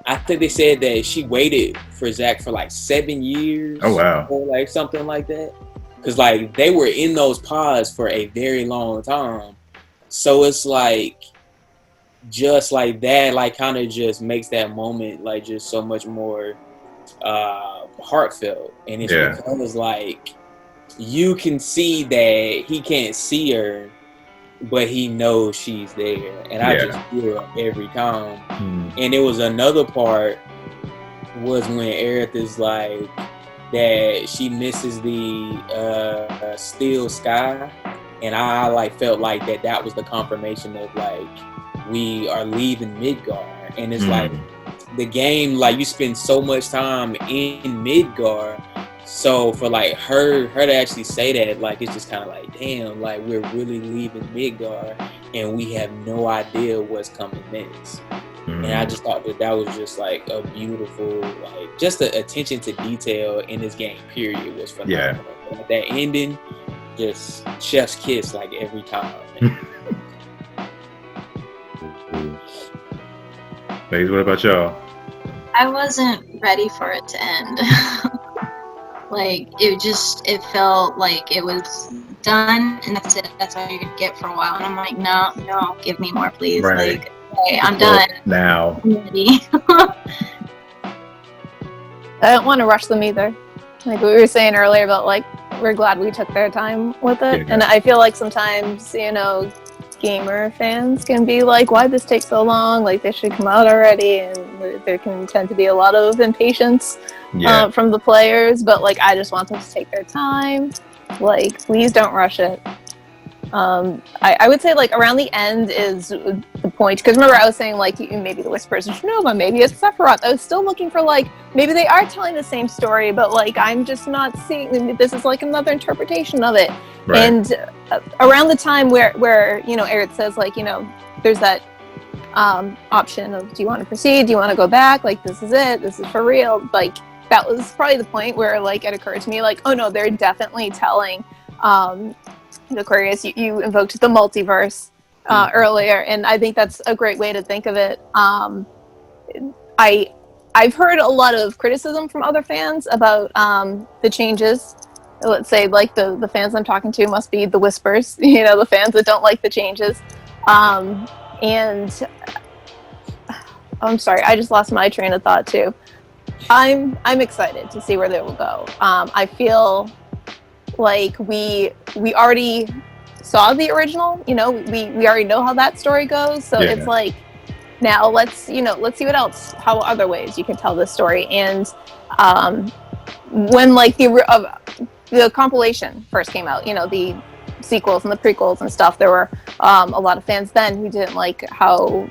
I think they said that she waited for Zach for like 7 years. Oh wow. Or like something like that, because like they were in those pods for a very long time. So it's like, just like that, like kind of just makes that moment like just so much more heartfelt. And it's because like you can see that he can't see her, but he knows she's there, and I just feel up every time. And it was another part was when Aerith is like that she misses the steel sky, and I like felt like that was the confirmation of like we are leaving Midgar. And it's like the game, like you spend so much time in Midgar, so for like her to actually say that, like it's just kind of like, damn, like we're really leaving Midgar and we have no idea what's coming next. And I just thought that was just like a beautiful, like just the attention to detail in this game period was phenomenal. Like that ending, just chef's kiss like every time. Ladies, what about y'all? I wasn't ready for it to end. Like it felt like it was done and that's it. That's all you're gonna get for a while. And I'm like, no, give me more, please. Right. Like, okay, I'm done now. I'm ready. I don't want to rush them either. Like we were saying earlier about like we're glad we took their time with it, and I feel like sometimes, you know, gamer fans can be like, why this take so long? Like they should come out already, and there can tend to be a lot of impatience from the players. But like I just want them to take their time. Like please don't rush it. I would say like around the end is the point, because remember I was saying like maybe the Whispers is Nova, maybe it's Sephiroth. I was still looking for like maybe they are telling the same story, but like I'm just not seeing, this is like another interpretation of it. Right. And around the time where you know Aerith says like, you know, there's that option of, do you want to proceed, do you want to go back, like this is it, this is for real, like that was probably the point where like it occurred to me like, oh no, they're definitely telling Aquarius, you invoked the multiverse earlier, and I think that's a great way to think of it. I've heard a lot of criticism from other fans about the changes. Let's say like the fans I'm talking to must be the Whispers, you know, the fans that don't like the changes. And I'm sorry, I just lost my train of thought too. I'm excited to see where they will go. I feel like we already saw the original. You know, we already know how that story goes. So it's like, now let's see what else, how other ways you can tell this story. And when like the compilation first came out, you know, the sequels and the prequels and stuff, there were a lot of fans then who didn't like how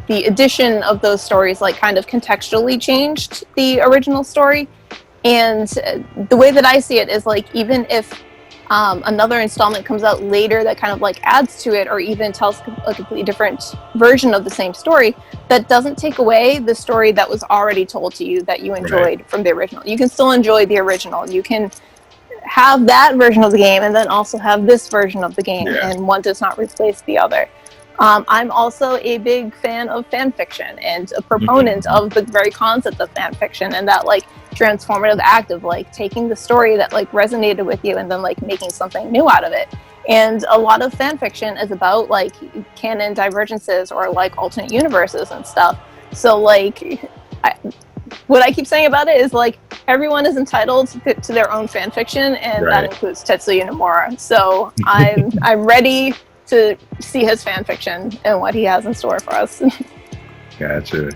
the addition of those stories like kind of contextually changed the original story. And the way that I see it is like, even if another installment comes out later that kind of like adds to it, or even tells a completely different version of the same story, that doesn't take away the story that was already told to you that you enjoyed from the original. You can still enjoy the original. You can have that version of the game and then also have this version of the game, and one does not replace the other. I'm also a big fan of fan fiction and a proponent of the very concept of fan fiction, and that like transformative act of like taking the story that like resonated with you and then like making something new out of it. And a lot of fan fiction is about like canon divergences or like alternate universes and stuff. So like what I keep saying about it is like, everyone is entitled to their own fan fiction, and that includes Tetsuya Nomura. So I'm ready to see his fan fiction and what he has in store for us. Gotcha.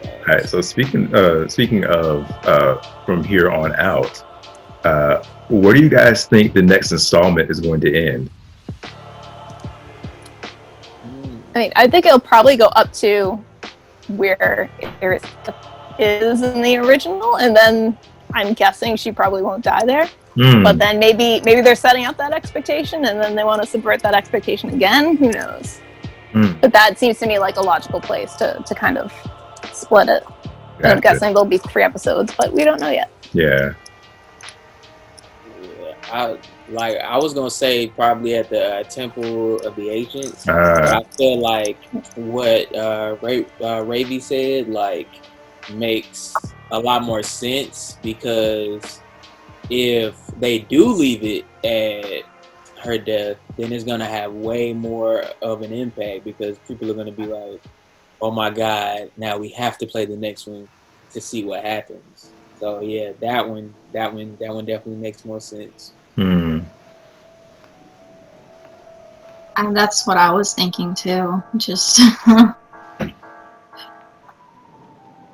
All right. So speaking of from here on out, where do you guys think the next installment is going to end? I mean, I think it'll probably go up to where Iris is in the original, and then I'm guessing she probably won't die there. But then maybe they're setting up that expectation, and then they want to subvert that expectation again. Who knows? But that seems to me like a logical place to kind of split it. Gotcha. I'm guessing there'll be 3 episodes, but we don't know yet. Yeah. I was gonna say probably at the Temple of the Ancients. I feel like what Ravy said like makes a lot more sense, because if they do leave it at her death, then it's gonna have way more of an impact, because people are gonna be like, "Oh my God, now we have to play the next one to see what happens." So yeah, that one definitely makes more sense. And that's what I was thinking too. Just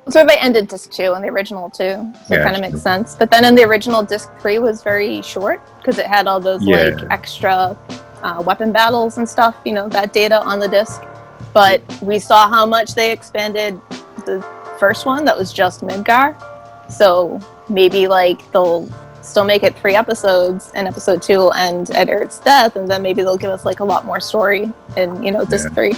So they ended disc 2 in the original too, so it kind of makes sense. But then in the original, disc 3 was very short because it had all those like extra weapon battles and stuff, you know, that data on the disc. But we saw how much they expanded the first one that was just Midgar. So maybe like they'll still make it 3 episodes, and episode 2 will end at Eric's death, and then maybe they'll give us like a lot more story in, you know, disc 3.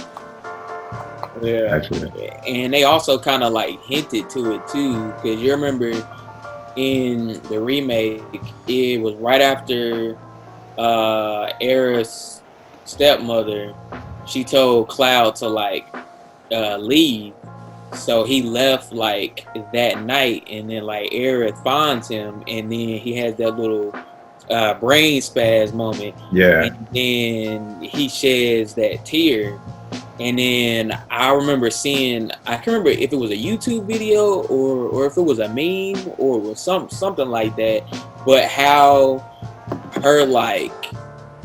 Yeah, actually. And they also kind of like hinted to it too, because you remember in the remake, it was right after Aerith's stepmother, she told Cloud to like leave, so he left like that night, and then like Aerith finds him, and then he has that little brain spaz moment, and then he sheds that tear. And then I remember seeing, I can't remember if it was a YouTube video or if it was a meme or it was something like that, but how her like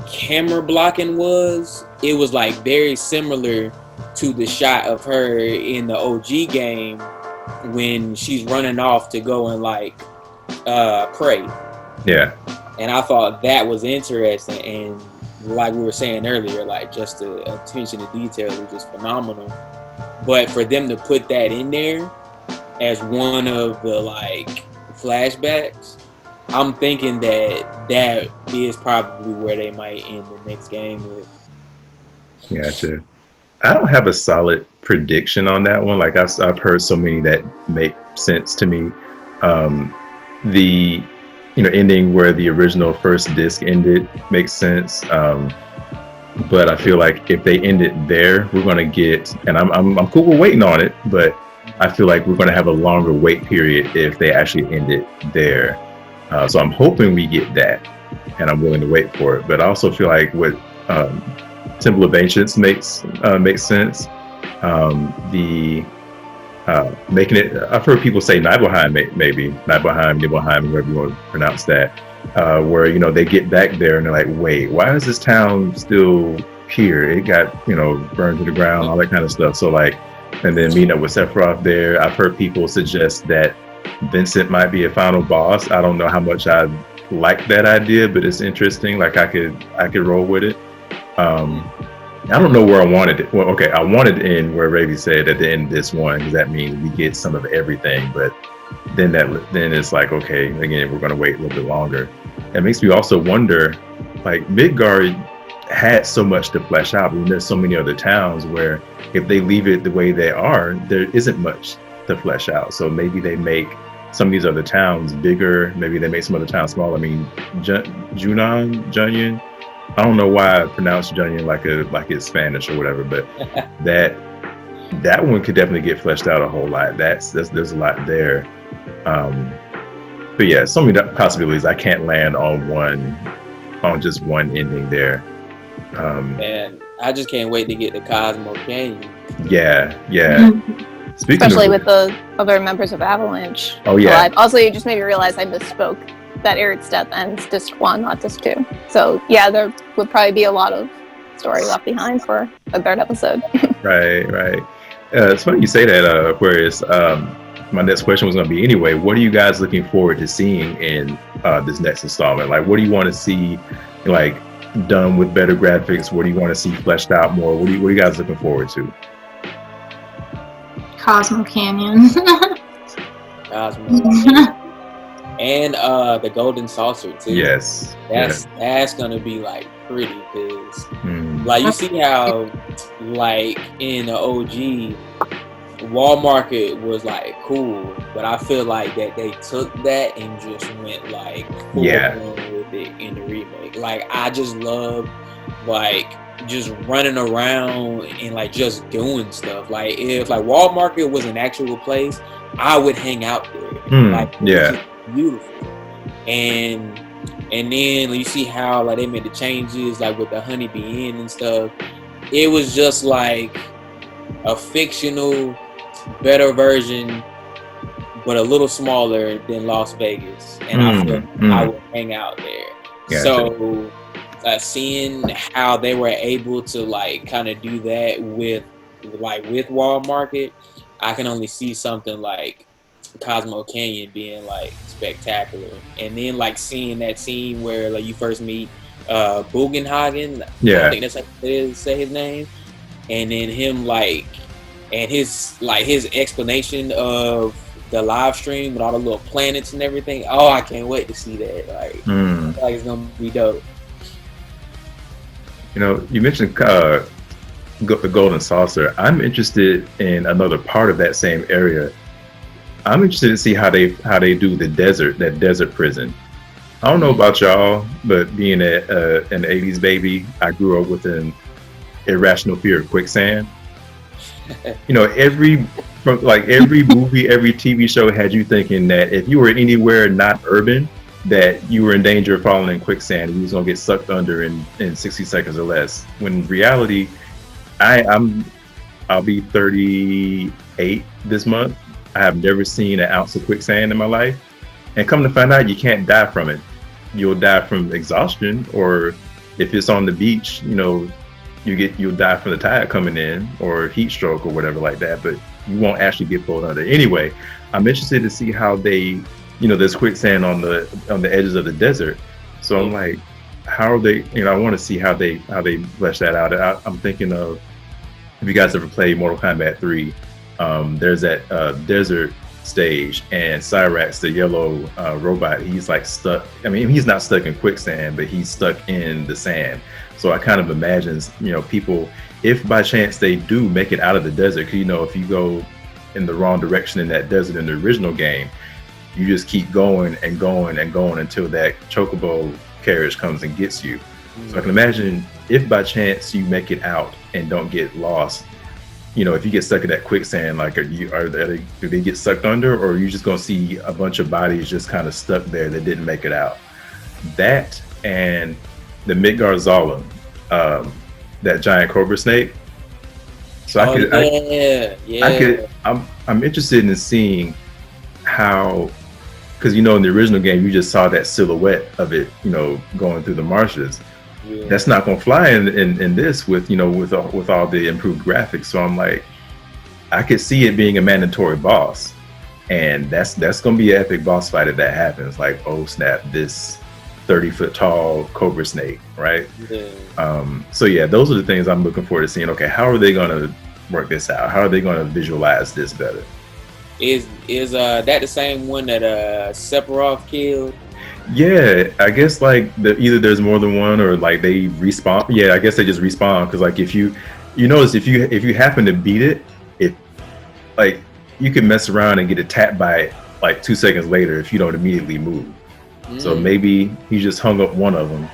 camera blocking was, it was like very similar to the shot of her in the OG game when she's running off to go and like pray. Yeah. And I thought that was interesting, and like we were saying earlier, like just the attention to detail was just phenomenal. But for them to put that in there as one of the like flashbacks, I'm thinking that is probably where they might end the next game with. Gotcha. I don't have a solid prediction on that one. Like I've heard so many that make sense to me. The ending where the original first disc ended makes sense. But I feel like if they end it there, we're gonna get, and I'm cool with waiting on it, but I feel like we're gonna have a longer wait period if they actually end it there. So I'm hoping we get that, and I'm willing to wait for it. But I also feel like what Temple of Ancients makes sense. The making it. I've heard people say Nibelheim, maybe Nibelheim, whatever you want to pronounce that, where they get back there and they're like, wait, why is this town still here? It got burned to the ground, all that kind of stuff. So like, and then meeting up with Sephiroth there. I've heard people suggest that Vincent might be a final boss. I don't know how much I like that idea, but it's interesting. Like I could roll with it. I don't know where I wanted it. Well, okay, I wanted to end where Ravy said at the end of this one, because that means we get some of everything. But then it's like, okay, again, we're going to wait a little bit longer. It makes me also wonder, like Midgard had so much to flesh out, and there's so many other towns where if they leave it the way they are, there isn't much to flesh out. So maybe they make some of these other towns bigger. Maybe they make some other towns smaller. I mean, Junyan. I don't know why I pronounce Junyan like it's Spanish or whatever, but that one could definitely get fleshed out a whole lot. There's a lot there. But yeah, so many possibilities. I can't land on just one ending there. And I just can't wait to get to Cosmo Canyon. Yeah. Especially with the other members of Avalanche. Oh yeah. Alive. Also, you just made me realize I misspoke. That Eric's death ends disc 1, not disc 2. So yeah, there would probably be a lot of story left behind for a third episode. Right. It's funny you say that, Aquarius. My next question was going to be anyway, what are you guys looking forward to seeing in this next installment? Like, what do you want to see, like, done with better graphics? What do you want to see fleshed out more? What are you guys looking forward to? Cosmo Canyon. Cosmo Canyon. And the golden saucer too. Yes. That's gonna be like pretty, because like you see how like in the OG Wall Market was like cool, but I feel like that they took that and just went like full on with it in the remake. Like I just love like just running around and like just doing stuff. Like if like Wall Market was an actual place, I would hang out there. Like beautiful. And then you see how like they made the changes like with the Honeybee Inn and stuff. It was just like a fictional better version but a little smaller than Las Vegas, and I feel I would hang out there. Gotcha. So seeing how they were able to like kind of do that with Wall Market, I can only see something like Cosmo Canyon being like spectacular. And then like seeing that scene where like you first meet Bugenhagen, I think that's how they say his name, and then him like and his explanation of the live stream with all the little planets and everything. Oh, I can't wait to see that. Like it's gonna be dope. You mentioned the golden saucer. I'm interested in another part of that same area. I'm interested to see how they do that desert prison. I don't know about y'all, but being an 80s baby, I grew up with an irrational fear of quicksand. Every movie, every TV show had you thinking that if you were anywhere not urban, that you were in danger of falling in quicksand and you was gonna get sucked under in 60 seconds or less. When in reality, I'll be 38 this month. I have never seen an ounce of quicksand in my life. And come to find out, you can't die from it. You'll die from exhaustion, or if it's on the beach, you'll die from the tide coming in or heat stroke or whatever like that, but you won't actually get pulled under. Anyway, I'm interested to see how they, there's quicksand on the edges of the desert. So I'm like, how are they, I want to see how they flesh that out. I'm thinking of, if you guys ever played Mortal Kombat 3, there's that desert stage, and Cyrax, the yellow robot, he's like stuck. I mean, he's not stuck in quicksand, but he's stuck in the sand. So I kind of imagine, people, if by chance they do make it out of the desert, because if you go in the wrong direction in that desert in the original game, you just keep going and going and going until that chocobo carriage comes and gets you. So I can imagine if by chance you make it out and don't get lost, if you get stuck in that quicksand, like do they get sucked under, or are you just gonna see a bunch of bodies just kind of stuck there that didn't make it out? That and the Midgard Zala, that giant cobra snake, So I'm interested in seeing how, because in the original game you just saw that silhouette of it, going through the marshes. Yeah. That's not gonna fly in this with with all the improved graphics. So I'm like, I could see it being a mandatory boss, and that's gonna be an epic boss fight if that happens. Like, oh snap, this 30-foot tall cobra snake, right? Yeah. So yeah, those are the things I'm looking forward to seeing. Okay, how are they gonna work this out? How are they gonna visualize this better? Is that the same one that Sephiroth killed? Yeah, I guess like either there's more than one, or like they respawn. Yeah, I guess they just respawn, because like if you notice, if you happen to beat it, like you can mess around and get attacked by it like 2 seconds later if you don't immediately move. So maybe he just hung up one of them.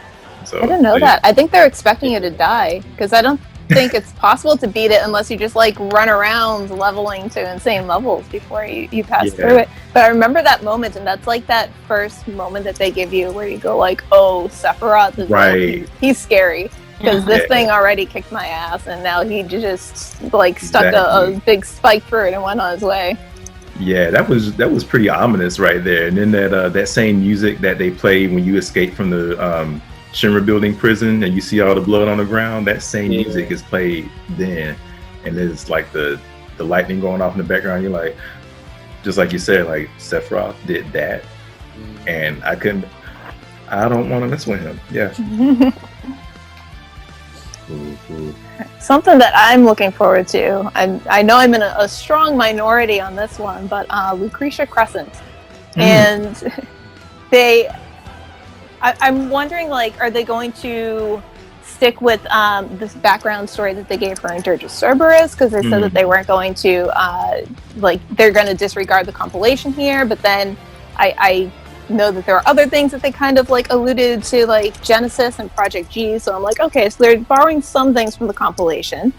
So I didn't know that. I think they're expecting you to die, because I don't think it's possible to beat it unless you just like run around leveling to insane levels before you pass through it. But I remember that moment, and that's like that first moment that they give you where you go like, oh, Sephiroth is like, he's scary, because this thing already kicked my ass, and now he just like stuck a big spike through it and went on his way. Yeah, that was pretty ominous right there. And then that same music that they play when you escape from the Shinra building prison and you see all the blood on the ground, that same music is played then, and it's like the lightning going off in the background. You're like, just like you said, like Sephiroth did that, and I don't want to mess with him. Yeah. Something that I'm looking forward to, I know I'm in a strong minority on this one, but Lucretia Crescent. And I'm wondering, like, are they going to stick with this background story that they gave her in Dirge of Cerberus? Because they said that they weren't going to, they're going to disregard the compilation here, but then I know that there are other things that they kind of like alluded to, like Genesis and Project G. So I'm like, okay, so they're borrowing some things from the compilation,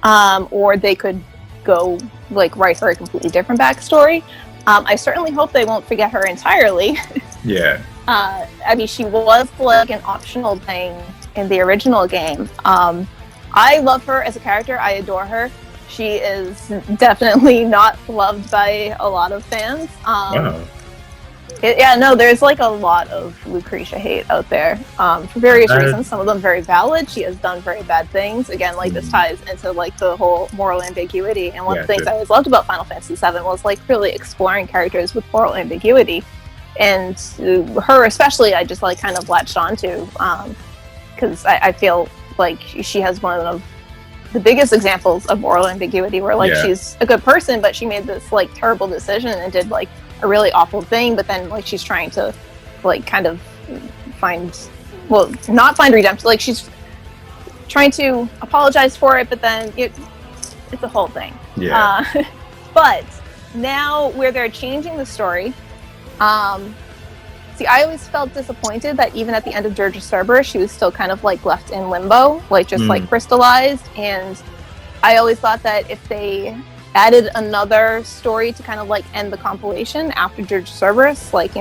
or they could go like write her a completely different backstory. I certainly hope they won't forget her entirely. Yeah. I mean, she was like an optional thing in the original game. I love her as a character. I adore her. She is definitely not loved by a lot of fans. Wow. There's like a lot of Lucretia hate out there for various reasons. Some of them very valid. She has done very bad things. Again, like this ties into like the whole moral ambiguity. And one of the things I always loved about Final Fantasy VII was like really exploring characters with moral ambiguity. And her especially, I just like kind of latched onto, because I feel like she has one of the biggest examples of moral ambiguity, where like she's a good person, but she made this like terrible decision and did like a really awful thing, but then like she's trying to like kind of not find redemption, like she's trying to apologize for it, but then it's a whole thing. But now where they're changing the story, see, I always felt disappointed that even at the end of Dirge of Cerberus, she was still kind of like left in limbo, like just like crystallized. And I always thought that if they added another story to kind of like end the compilation after Dirge of Cerberus, like,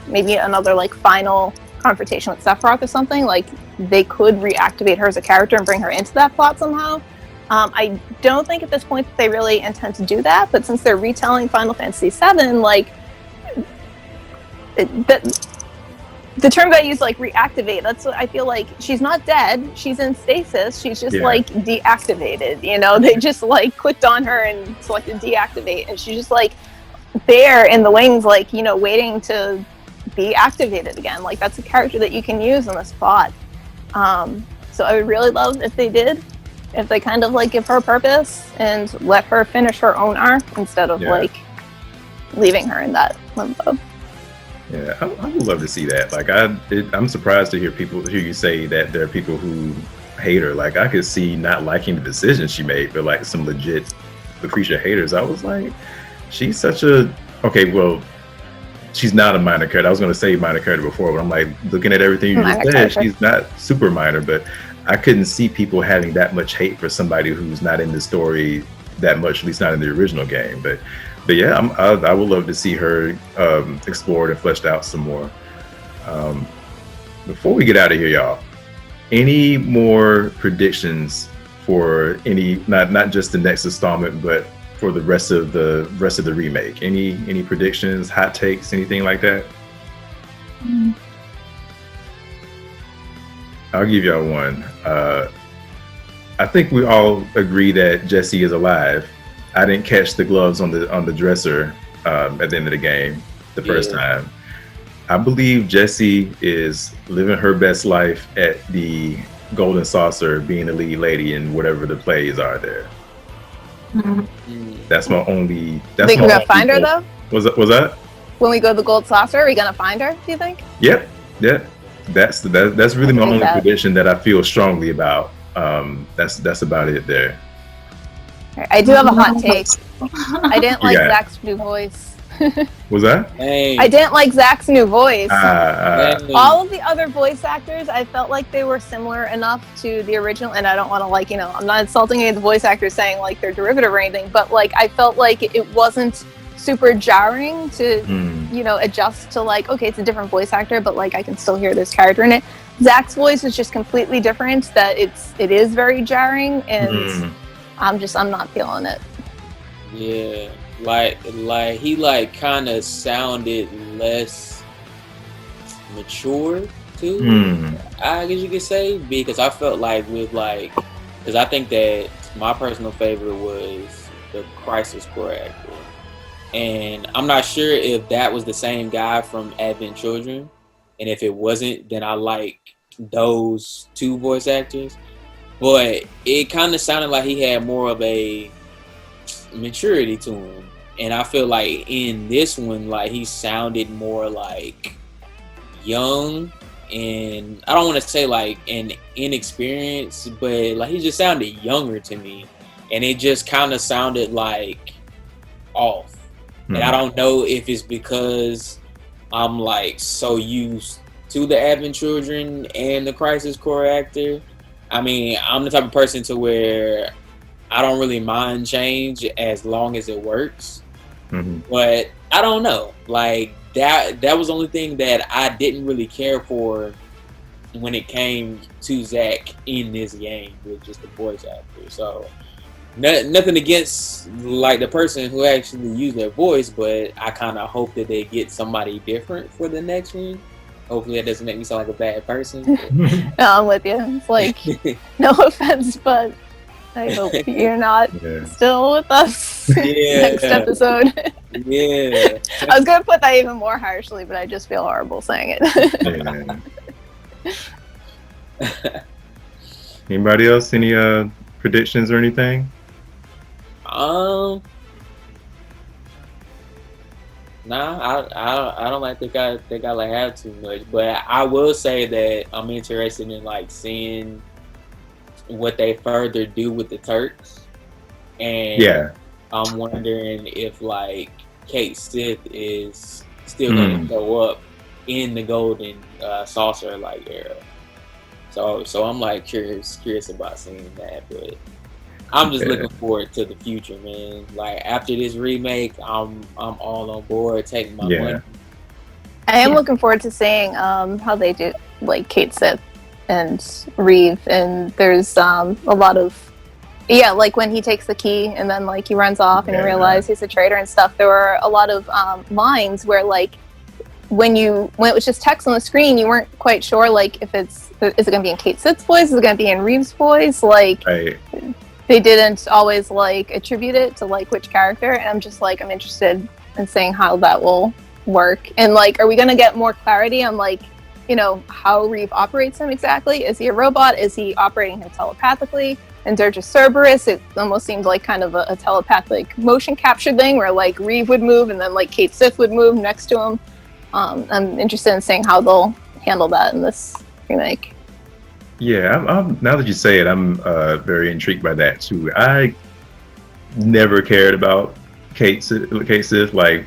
maybe another like final confrontation with Sephiroth or something, like they could reactivate her as a character and bring her into that plot somehow. I don't think at this point that they really intend to do that, but since they're retelling Final Fantasy VII, like the term I use, like reactivate, that's what I feel like. She's not dead, she's in stasis, she's just like deactivated, they just like clicked on her and selected deactivate, and she's just like there in the wings, like, waiting to be activated again. Like that's a character that you can use in this plot. So I would really love if they kind of like give her purpose and let her finish her own arc instead of like leaving her in that limbo. Yeah, I would love to see that. Like, I'm surprised to hear you say that there are people who hate her. Like, I could see not liking the decision she made, but like some legit Lucretia haters. I was like, she's such a she's not a minor character. I was going to say minor character before, but I'm like, looking at everything you just said, she's not super minor. But I couldn't see people having that much hate for somebody who's not in the story that much, at least not in the original game. But yeah, I would love to see her explored and fleshed out some more. Before we get out of here, y'all, any more predictions for any, not just the next installment, but for the rest of the remake? Any predictions, hot takes, anything like that? I'll give y'all one. I think we all agree that Jessie is alive. I didn't catch the gloves on the dresser at the end of the game the first time. I believe Jessie is living her best life at the Golden Saucer, being the lead lady in whatever the plays are there. That's my only. That's think we're gonna find her though? Was that? When we go to the Gold Saucer, are we gonna find her? Do you think? Yep. That's really my only prediction that I feel strongly about. That's about it there. I do have a hot take. I didn't like Zach's new voice. Was that? I didn't like Zach's new voice. All of the other voice actors, I felt like they were similar enough to the original, and I don't want to I'm not insulting any of the voice actors saying like they're derivative or anything, but like I felt like it wasn't super jarring to adjust to like, okay, it's a different voice actor, but like I can still hear this character in it. Zach's voice is just completely different, that it is very jarring, and I'm not feeling it. Yeah, like he like kind of sounded less mature too. I guess you could say, because I felt like because I think that my personal favorite was the Crisis Core actor, and I'm not sure if that was the same guy from Advent Children, and if it wasn't, then I like those two voice actors. But it kind of sounded like he had more of a maturity to him, and I feel like in this one, like he sounded more like young, and I don't want to say like an inexperienced, but like he just sounded younger to me, and it just kind of sounded like off. And I don't know if it's because I'm like so used to the Advent Children and the Crisis Core actor. I mean, I'm the type of person to where I don't really mind change as long as it works. But I don't know. Like that was the only thing that I didn't really care for when it came to Zach in this game, with just the voice actor. So nothing against like the person who actually used their voice, but I kind of hope that they get somebody different for the next one. Hopefully that doesn't make me sound like a bad person. No, I'm with you. It's like, no offense, but I hope you're not still with us next episode. I was going to put that even more harshly, but I just feel horrible saying it. Anybody else? Any predictions or anything? Nah, I don't like think I like have too much, but I will say that I'm interested in like seeing what they further do with the Turks, and I'm wondering if like Kate Sith is still going to show up in the Golden Saucer like era. So I'm like curious about seeing that, but I'm just looking forward to the future, man. Like after this remake, I'm all on board, taking my money. I am looking forward to seeing how they do like Kate Sith and Reeve, and there's a lot of like when he takes the key and then like he runs off and you realize he's a traitor and stuff. There were a lot of lines where like when it was just text on the screen, you weren't quite sure like if is it going to be in Kate Sith's voice, is it going to be in Reeve's voice, like. They didn't always like attribute it to like which character, and I'm just like, I'm interested in seeing how that will work, and like, are we gonna get more clarity on like, how Reeve operates him exactly? Is he a robot? Is he operating him telepathically? And Dirge Cerberus, it almost seemed like kind of a telepathic motion capture thing where like Reeve would move and then like Kate Sith would move next to him. I'm interested in seeing how they'll handle that in this remake. Yeah, I'm now that you say it, I'm very intrigued by that too. I never cared about Kate Sith. Like,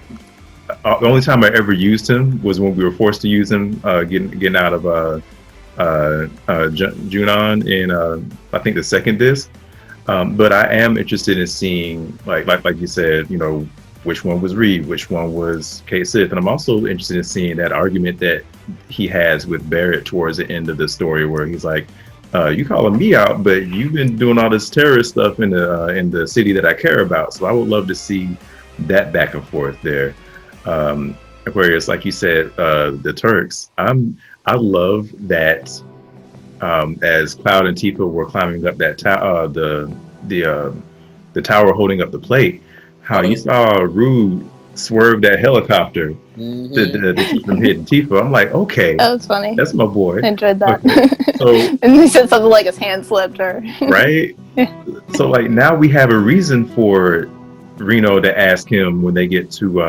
the only time I ever used him was when we were forced to use him, getting out of Junon in I think the second disc. But I am interested in seeing like you said, which one was Reeve, which one was Kate Sith, and I'm also interested in seeing that argument that he has with Barrett towards the end of the story, where he's like, You calling me out, but you've been doing all this terrorist stuff in the city that I care about. So I would love to see that back and forth there. Aquarius, like you said, the Turks. I love that. As Cloud and Tifa were climbing up that the tower holding up the plate, how you saw Rude swerve that helicopter to keep from hitting Tifa. I'm like, okay, That was funny. that's my boy. I enjoyed that. Okay. So, and he said something like his hand slipped or right? So like now we have a reason for Reno to ask him when they get to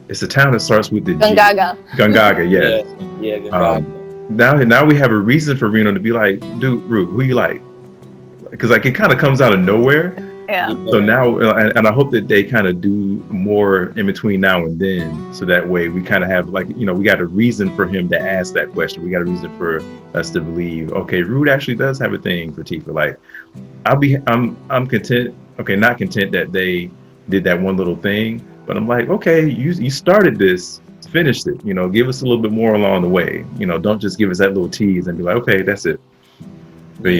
it's a town that starts with the Gungaga. Gungaga, yes. Yeah, Gungaga. Now we have a reason for Reno to be like, dude, Root, who you like? Because like it kind of comes out of nowhere. Yeah. So now, and I hope that they kind of do more in between now and then, so that way we kind of have like, you know, we got a reason for him to ask that question. We got a reason for us to believe, okay, Root actually does have a thing for Tifa. Like, I'm content. Okay, not content that they did that one little thing, but I'm like, okay, you started this, finished it. You know, give us a little bit more along the way. You know, don't just give us that little tease and be like, okay, that's it. But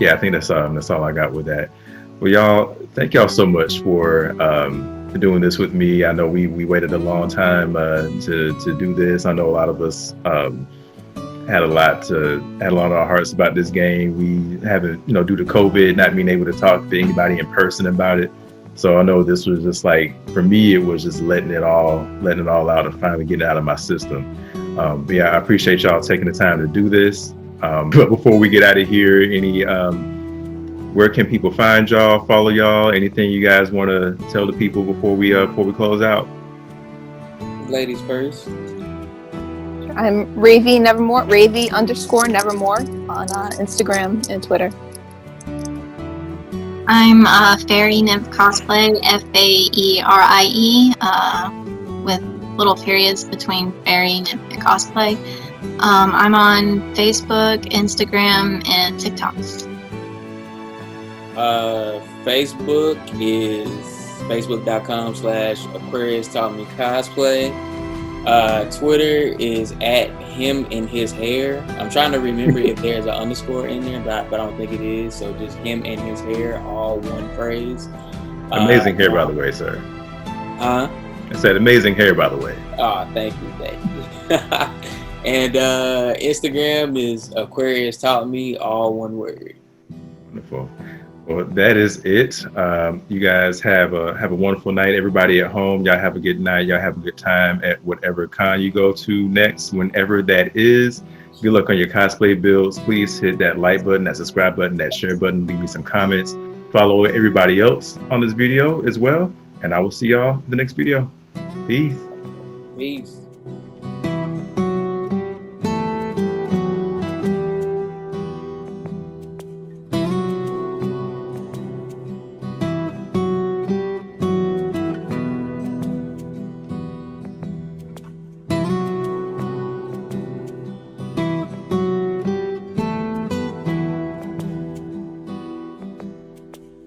I think that's all I got with that. Well, y'all, thank y'all so much for doing this with me. I know we waited a long time to do this. I know a lot of us had a lot on our hearts about this game. We haven't, you know, due to COVID, not being able to talk to anybody in person about it. So I know this was just like, for me, it was just letting it all out and finally getting it out of my system. But yeah, I appreciate y'all taking the time to do this. But before we get out of here, any where can people find y'all, follow y'all, anything you guys want to tell the people before we close out? Ladies first. I'm Ravy Nevermore, Ravy_Nevermore on Instagram and Twitter. I'm Faerie Nymph Cosplay, Faerie, with little periods between Faerie Nymph and Cosplay. I'm on Facebook, Instagram, and TikTok. Facebook is facebook.com/Aquarius taught me cosplay. Twitter is @him&his_hair. I'm trying to remember if there's an underscore in there, but I don't think it is. So just him and his hair, all one phrase. Amazing hair, by the way, sir. Huh? I said amazing hair, by the way. Oh, thank you. And Instagram is Aquarius taught me, all one word. Wonderful. Well, that is it. You guys have a wonderful night. Everybody at home, y'all have a good night. Y'all have a good time at whatever con you go to next, whenever that is. Good luck on your cosplay builds. Please hit that like button, that subscribe button, that share button. Leave me some comments. Follow everybody else on this video as well. And I will see y'all in the next video. Peace. Peace.